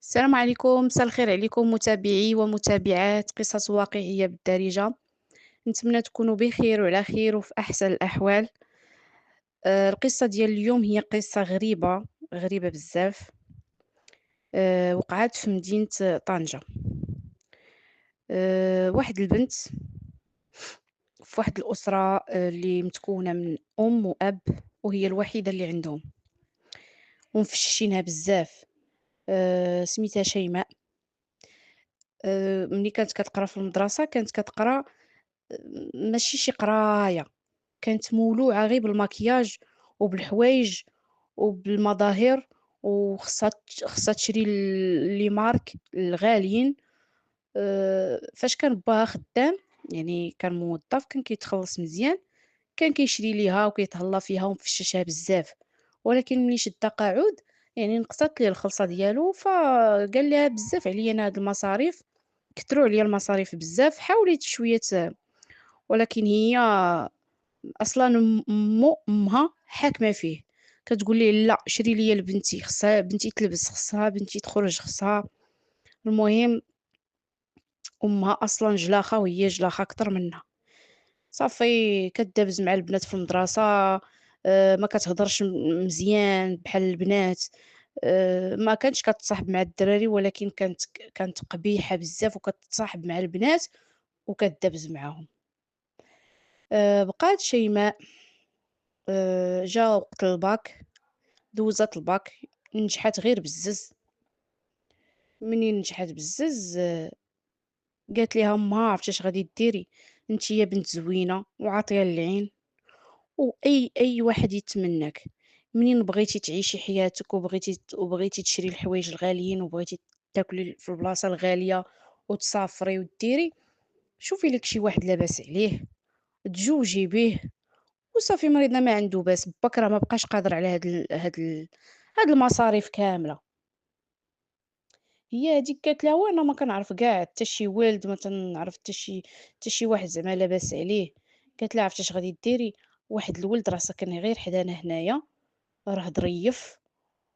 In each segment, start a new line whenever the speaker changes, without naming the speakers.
السلام عليكم، مساء الخير عليكم متابعي ومتابعات قصص واقعية بالدارجة. نتمنى تكونوا بخير وعلى خير وفي أحسن الأحوال. القصة ديال اليوم هي قصة غريبة، غريبة بزاف. وقعت في مدينة طنجة. واحد البنت في واحد الأسرة اللي متكونة من أم وأب، وهي الوحيدة اللي عندهم، ومفششينها بزاف. سميتها شيماء. ملي كانت كتقرا في المدرسة كانت كتقرا، ماشي شي قراية، كانت مولوعة غير بالمكياج وبالحوايج وبالمظاهر، خصها تشري لي مارك الغاليين. فاش كان باها خدام، يعني كان موظف، كان كيتخلص مزيان، كان كيشري ليها وكيتهلا فيها ومفششها بزاف. ولكن ملي شد قاعود، يعني نقصت ليه الخلصة ديالو، فقال لها بزاف عليا انا هاد المصاريف، كثروا عليا المصاريف بزاف، حاولي شوية. ولكن هي أصلًا أمها حاكمة فيه، كتقول ليه: "لأ شري ليا لبنتي، خصها بنتي تلبس، خصها بنتي تخرج، خصها". المهم أمها أصلًا جلاخة وهي جلاخة أكتر منها. صافي كدابز مع البنات في المدرسة، ما كتهضرش مزيان بحال البنات. ما كانتش كتصاحب مع الدراري، ولكن كانت قبيحة بزاف وكتصاحب مع البنات وكدابز معاهم. بقات شيماء. جا وقت الباك، دوّزات الباك، نجحات غير بالزز. منين نجحات بالزز، قالت ليها أمها: عرفتي اش غادي ديري، نتيا بنت زوينة وعاطية للعين، أي واحد يتمناك. منين بغيتي تعيشي حياتك وبغيتي تشري الحوايج الغاليين وبغيتي تاكلي في البلاصة الغالية وتسافري وديري، شوفي لك شي واحد لاباس عليه، تزوجي به وصافي. مريضنا ما عنده باس، باك راه ما بقاش قادر على هاد المصاريف كاملة. هي هاذيك قالت لها: "وأنا ما كنعرف كاع حتى شي والد، ما تنعرف حتى شي واحد زعما لاباس عليه". قالت لها: "عرفتي اش غادي ديري، واحد الولد راه ساكن غير حدانا هنايا، راه ظريف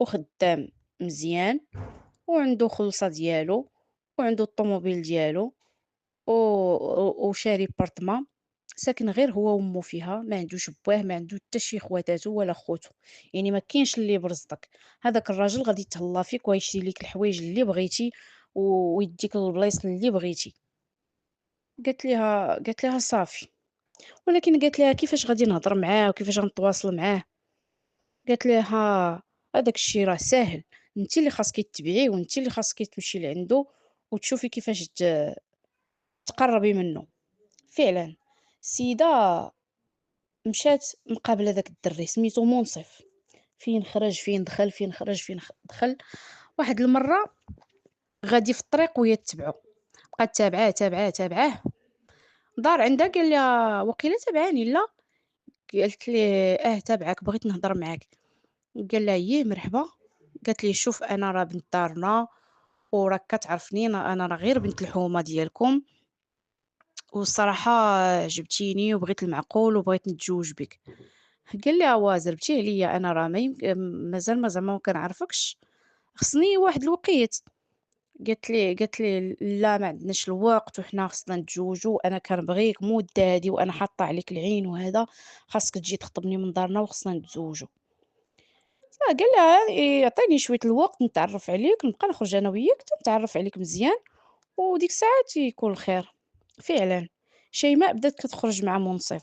وخدام مزيان وعنده خلصة ديالو وعنده الطوموبيل ديالو وشاري بارتما، ساكن غير هو ومو فيها، ما عندوش باه، ما عنده حتى شي خواتاتو ولا خوتو، يعني ما كاينش اللي برصدك. هذاك الراجل غادي يتهلا فيك وغيشري ليك الحوايج اللي بغيتي ويديك للبلايص اللي بغيتي". قالت ليها صافي. ولكن قالت ليها: "كيفاش غادي نهضر معاه وكيفاش غنتواصل معاه". قالت ليها: "هذاك الشيء راه ساهل، انت اللي خاصك تتبعيه وانت اللي خاصك تمشي لعندو وتشوفي كيفاش تقربي منه". فعلا السيدة مشات مقابلة داك الدري سميتو منصف، فين خرج فين دخل، فين خرج فين دخل. واحد المرة غادي في الطريق وهي تتبعو، بقات تابعاه تابعاه تابعاه، دار عندها قال لها: "وقيلة تابعاني لا". قالت ليه: "اه تابعك، بغيت نهضر معاك". قال لها: "ييه مرحبا". قالت ليه: "شوف انا راه بنت دارنا وراك كتعرفني، أنا راه غير بنت الحومه ديالكم، والصراحه عجبتيني وبغيت المعقول وبغيت نتزوج بك". قال لها: "وا زربتي عليا، انا راه ما يمكن، مازال ما زعما ما كنعرفكش، خصني واحد الوقيت". قالت لي: "لا ما عندناش الوقت وحنا خصنا نتزوجوا، انا كنبغيك مده هادي وانا حاطه عليك العين وهذا، خاصك تجي تخطبني من دارنا وخصنا نتزوجوا". قال لها: "عطيني شويه الوقت نتعرف عليك، نبقى نخرج انا وياك حتى نتعرف عليك مزيان وديك الساعة تيكون الخير". فعلا شيماء بدات كتخرج مع منصف،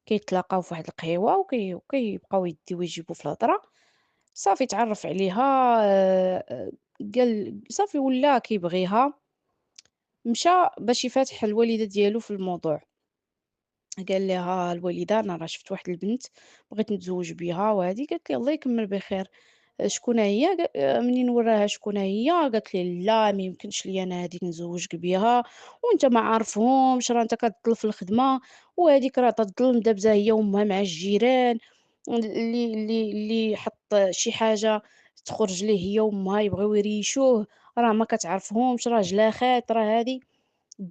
كيتلاقاو في واحد القهيوه وكيبقاو يديو ويجيبوا في الهضره. صافي تعرف عليها. قال صافي ولا كيبغيها، مشى باش يفاتح الوالده ديالو في الموضوع. قال لها الوالده: "انا راه شفت واحد البنت بغيت نتزوج بها وهذه". قالت لي: "الله يكمل بخير". "شكون هي؟". منين وراها شكون هي، قالت لي: "لا ما يمكنش ليا انا هذيك نزوجك بها، وانت ما عارفهمش، راه انت كتضل في الخدمه، وهذيك راه تضل مدابزه هي وامها مع الجيران، اللي حط شي حاجه تخرج ليه هي وامها يبغيو يريشوه، راه ما كتعرفهمش، راه جلاخات، راه هذه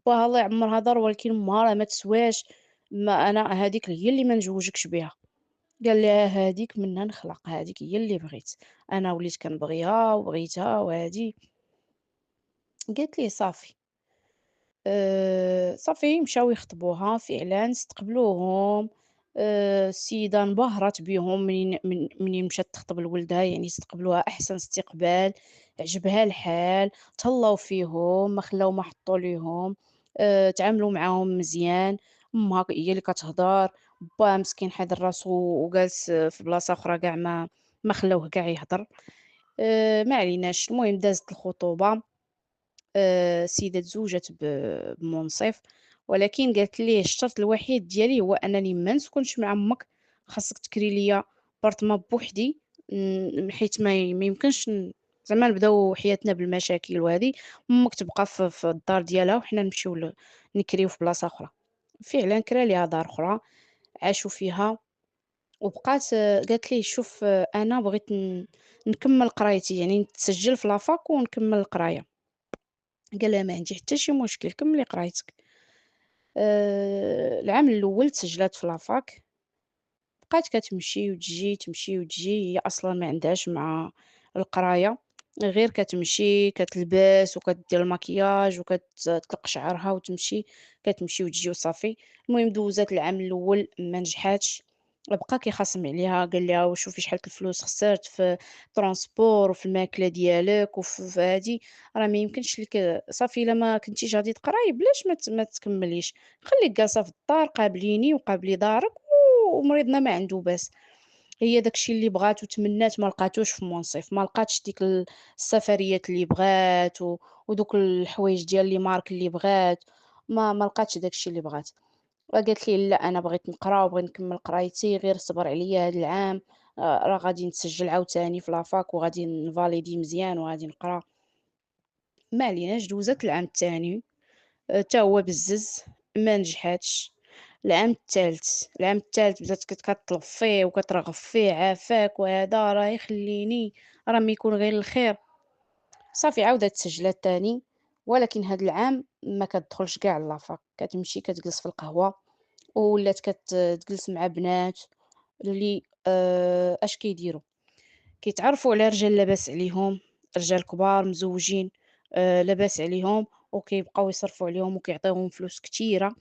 باها الله يعمرها دار ولكن امها راه ما تسواش، ما انا هذيك هي اللي ما نجوجكش بها". قال لها: "هذيك منها نخلق، هذيك هي اللي بغيت، أنا وليت كنبغيها وبغيتها وهادي". قالت ليه صافي. صافي مشاو يخطبوها فعلًا استقبلوهم. السيدة انبهرت بيهم منين مشات تخطب لولدها، يعني استقبلوها أحسن استقبال، عجبها الحال، تهلاو فيهم، ما خلاو ما حطّوا ليهم. تعاملوا معاهم مزيان. أمها هي اللي كتهضر، باها مسكين حاضر راسو وجالس في بلاصة أخرى كاع ما خلاوه كاع يهضر. ما عليناش، المهم دازت الخطوبة. السيدة تزوجت بمنصف، ولكن قالت ليه الشرط الوحيد ديالي هو أنني ما نسكنش مع أمك، خاصك تكري ليا بارتما بوحدي. حيت ما يمكنش زعما نبداو حياتنا بالمشاكل وهذه، أمك تبقى في الدار ديالها وحنا نمشيو نكريو في بلاصة أخرى. فعلًا كرا ليها دار أخرى، عاشوا فيها. وبقات قالت ليه شوف، أنا بغيت نكمّل قرايتي، يعني نتسجّل في لافاك ونكمّل القراية. قال لها: "ما عندي حتى شي مشكل، كمّلي قرايتِك." العام الأول تسجّلات في لافاك، بقات كتمشي وتجي، تمشي وتجي، هي أصلًا ما عندهاش مع القراية، غير كتمشي، كتلبس وكدير المكياج تطلق شعرها وتمشي، كتمشي وتجي وصافي. المهم دوّزات العام الأول ما نجحاتش، بقى كيخاصم عليها، قال لها: "وشوفي شحال الفلوس خسرت في الترونسبور وفي الماكلة ديالِك في هادي، راه ما يمكنش لِك صافي إلا ما كنتيش غادي تقراي بلاش ما تكمّليش، خلّيك جالسة في الدار قابليني وقابلي دارك ومريضنا ما عنده باس." هي داك الشي اللي بغات وتمنات ما لقاتوش في منصف، ما لقاتش ديك السفريات اللي بغات ودوك الحوايج ديال لي مارك اللي بغات، ما لقاتش داك الشي اللي بغات. وقالت لي: "لأ أنا بغيت نقرا وبغيت نكمّل قرايتي، غير صبر عليا هاد العام، راه غادي نتسجّل عاوتاني في لافاك وغادي نفاليدي مزيان وغادي نقرا." ما عليناش دوزات العام التاني. تا هو بزز، ما نجحاتش. العام التالت بدات كطلب فيه وكترغب فيه، عافاك وهذا راه يخليني، راه ما يكون غير الخير. صافي عاودت تسجلات تاني، ولكن هاد العام ما كتدخلش كاع لافاك، كتمشي كتجلس في القهوة وولات تجلس مع بنات اللي اش كيديروا، كيتعرفوا على رجال لاباس عليهم، رجال كبار مزوجين، لاباس عليهم، وكيبقاو يصرفوا عليهم وكيعطيوهم فلوس كتيرة.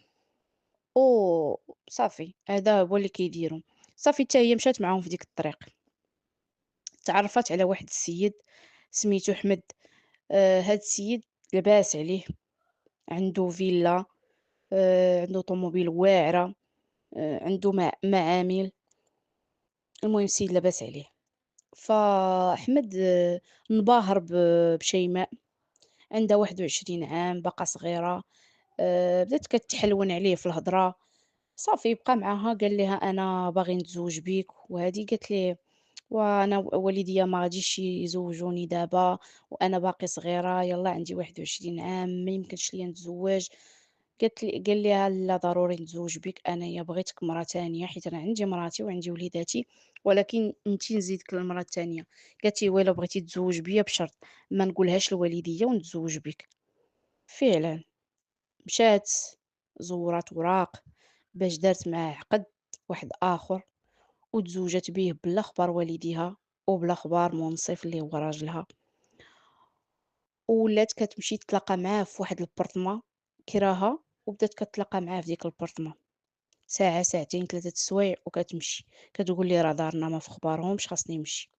صافي هذا هو اللي كيديروا. صافي حتى هي مشات معاهم في ديك الطريق، تعرفت على واحد السيد سميتو أحمد. هاد السيد لاباس عليه، عنده فيلا، عنده طوموبيل واعرة، عنده معامل. المهم السيد لاباس عليه. فأحمد انبهر بشيماء، عندها 21 عام باقا صغيرة. بدات كتحلون عليه في الهضرة. صافي بقى معاها قال لها: "أنا باغي نتزوج بيك." وهذه قالت ليه: "وأنا والديا ما غاديش يزوجوني دابا وأنا باقي صغيرة، يلاه عندي 21 عام ما يمكنش ليا نتزوج." قال ليها: "لا ضروري نتزوج بيك، أنايا بغيتك مرا تانية حيت أنا عندي مراتي وعندي وليداتي، ولكن أنتِ نزيدك للمرا التانية." قالت له: "ويلاه بغيتي تزوج بيا بشرط ما نقولهاش لوالديا ونتزوج بيك." فعلًا مشات زورات وراق باش دارت معاه عقد واحد آخر، وتزوجت بيه بلا خبار والديها وبلا خبار منصف اللي هو راجلها. وولات كتمشي تتلاقى معاه في واحد البارتما كراها، وبدات كتلاقى معاه في ديك البارتما ساعة ساعتين 3 السوايع وكتمشي، كتقول ليه: "راه دارنا ما في خبارهمش خاصني نمشي."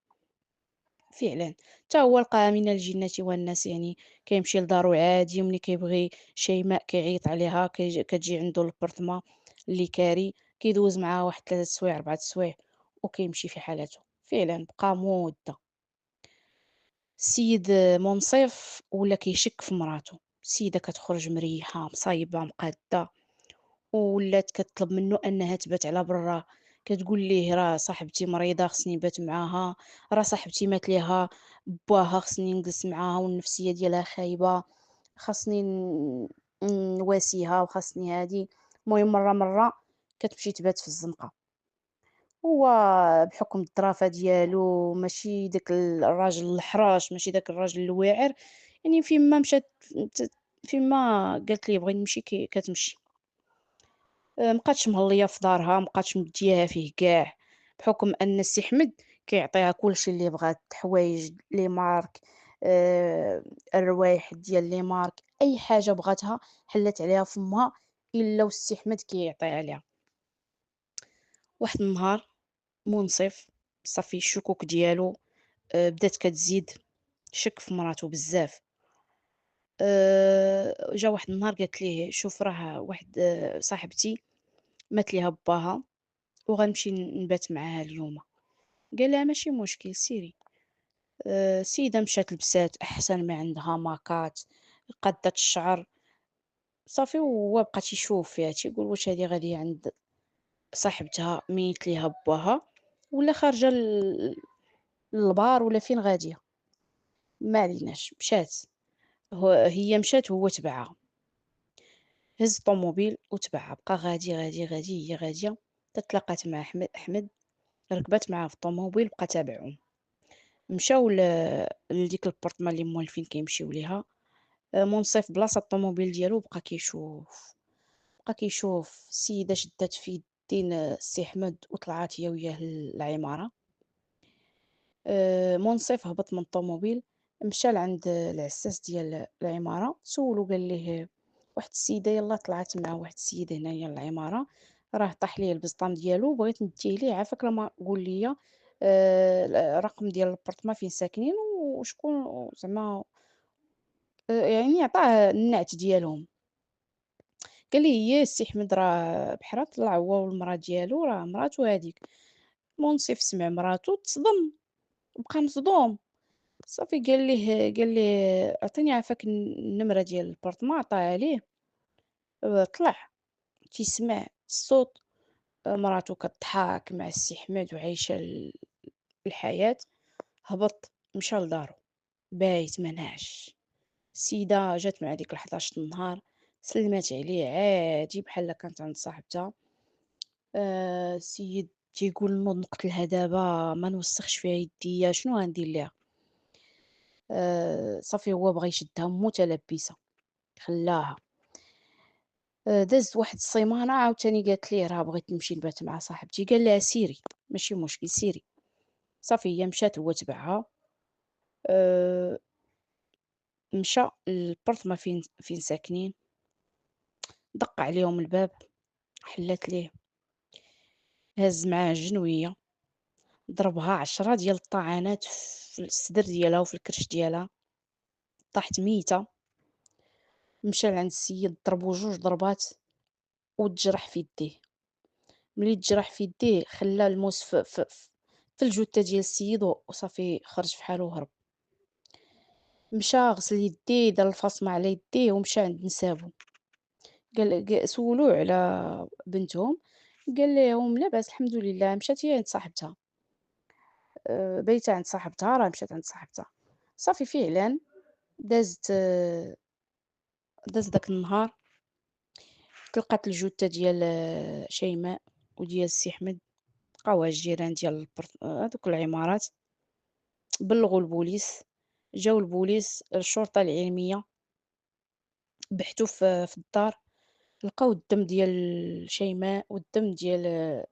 فعلًا حتى هو لقاها من الجنة والناس، يعني كيمشي لدارو عادي، وملي كيبغي شيماء كيعيط عليها كتجي عندو للبارتما اللي كاري، كيدوز معاها واحد 3 السوايع 4 السوايع وكيمشي في حالاتو. فعلًا بقى مدة. السيد منصف ولا كيشك في مراتو، السيدة كتخرج مريحة مصايبة مقادة، ولات كطلب منه أنها تبات على برا، كتقول ليه: "راه صاحبتي مريضة خصني نبات معاها، راه صاحبتي مات ليها باها خصني نجلس معاها والنفسية ديالها خايبة، خاصني نواسيها وخاصني هادي." المهم مرة كتمشي تبات في الزنقة. هو بحكم الظرافة ديالو ماشي داك الراجل الحراش، ماشي داك الراجل الواعر، يعني فين ما مشات فين ما قالت ليه بغي نمشي كتمشي. مابقاتش مهلية في دارها، مابقاتش مدياها فيه كاع، بحكم أن السي حمد كيعطيها كلشي اللي بغات، حوايج لي مارك، آآ الروايح ديال لي مارك، أي حاجة بغاتها حلّت عليها فمها إلا والسي حماد كيعطي عليها. واحد النهار منصف صافي الشكوك ديالو بدات كتزيد، شك في مراتو بزاف. جا واحد النهار قالت ليه: "شوف راه واحد صاحبتي مات ليها باها وغنمشي نبات معاها اليومة." قال لها: "ماشي مشكل سيري." السيدة مشات لبسات أحسن ما عندها ماكات، قادات الشعر، صافي وهو بقى تيشوف فيها تيقول واش هادي غادية عند صاحبتها ميت ليها باها ولا خارجة للبار ولا فين غادية. ما عليناش، مشات، هي مشات وهو تبعها، هز الطوموبيل وتبعها، بقى غادي، غادي، غادي، هي غادية حتى تلاقات مع أحمد، ركبات معاه في الطوموبيل بقى تابعهم. مشاو لديك البورتما اللي موالفين كيمشيو ليها. منصف بلاصة الطوموبيل ديالو بقى كيشوف السيدة شدات في يدين السي أحمد وطلعات هي وياه للعمارة. منصف هبط من الطوموبيل، مشى لعند العساس ديال العمارة، سولو قال ليه: "واحد السيدة يلاه طلعت مع واحد السيد هنايا للعمارة، راه طاح ليه البزطام ديالو بغيت نديه ليه، عافاك ما قول ليا الرقم ديال البورتما فين ساكنين وشكون زعما يعني عطاه النعت ديالهم." قال لي: "ياه السي حميد راه بحرا طلع هو والمرا ديالو راه مراتو هاذيك." منصف سمع مراتو تصدم، بقى مصدوم، صافي قال ليه: "عطيني عافاك النمرة ديال البورتما." عطاها ليه. طلع تيسمع الصوت، مراتو كضحك مع السي حماد وعايشة الحياة. هبط مشى لدارو، بايت ما ناعش. السيدة جات مع ديك ال11 النهار، سلمات عليه عادي بحال كانت عند صاحبتها. السيد تيقول: "نوض نقتلها دابا، ما نوسخش فيها يديا، شنو غندير ليها؟" صافي هو بغا يشدها متلبسة، خلاها. دازت واحد السيمانة عاوتاني قالت ليه: "راه بغيت نمشي نبات مع صاحبتي." قال لها: "سيري ماشي مشكل سيري." صافي هي مشات هو تبعها. آآ مشى للبورتما فين ساكنين، دق عليهم الباب، حلات ليه، هز معاه الجنوية، ضربها 10 ديال الطعنات في الصدر ديالها وفي الكرش ديالها، طاحت ميتة. مشى لعند السيد ضربو 2 ضربات وتجرح في يديه. ملي تجرح في يديه خلى الموس في الجثة ديال السيد وصافي خرج فحالو وهرب. مشى غسل يديه، دار الفاصمة على يديه ومشى عند نسابو. سولوه على بنتهم، قال ليهم: "لاباس الحمد لله." مشات هي عند صاحبتها، بايتة عند صاحبتها، راه مشات عند صاحبتها. صافي فعلًا دازت داز داك النهار، تلقات الجثة ديال شيماء وديال السي حمد، لقاوها الجيران ديال هادوك العمارات، بلّغوا البوليس. جاو البوليس الشرطة العلمية، بحثوا في الدار، لقاو الدم ديال شيماء والدم ديال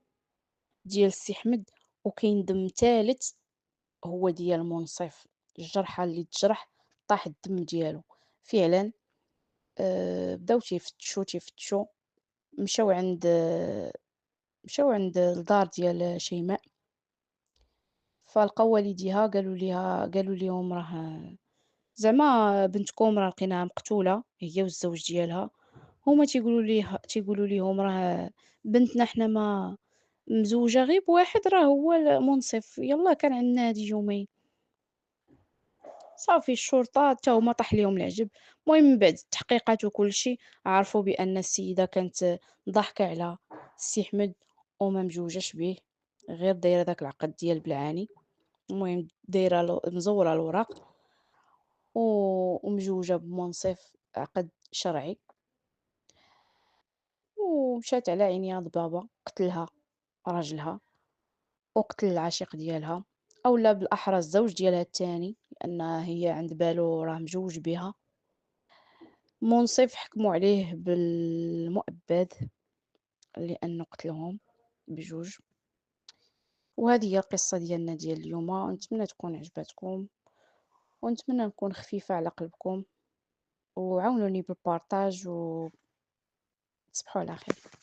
السي حمد، وكاين دم تالت هو ديال منصف، الجرحى اللي تجرح طاح الدم ديالو. فعلًا بداو تيفتشوا، مشاو عند الدار ديال شيماء، فلقاو والديها قالوا ليهم: "راه زعما بنتكم راه لقيناها مقتولة هي والزوج ديالها." هُما تيقولوا ليهم: "راه بنتنا حنا ما مزوجة غير بواحد راه هو المنصف، يلاه كان عندنا هادي يومين." صافي الشرطة حتى هُما طاح ليهم العجب. المهم من بعد التحقيقات وكلشي عرفوا بأن السيدة كانت ضاحكة على السي حمد وما مجوجاش بيه، غير دايرة داك العقد ديال بالعاني. المهم دايرة مزورة الوراق و ومجوجة بمنصف عقد شرعي، ومشات على عينيها ضبابة، قتلها راجلها وقتل العشيق ديالها، أولا بالأحرى الزوج ديالها التاني، لأن هي عند بالو راه مجوج بها. منصف حكموا عليه بالمؤبد لأنه قتلهم بجوج. وهذه هي القصة ديالنا ديال اليوم، نتمنى تكون عجبتكم ونتمنى نكون خفيفة على قلبكم، وعاونوني بالبارطاج، وتصبحوا على خير.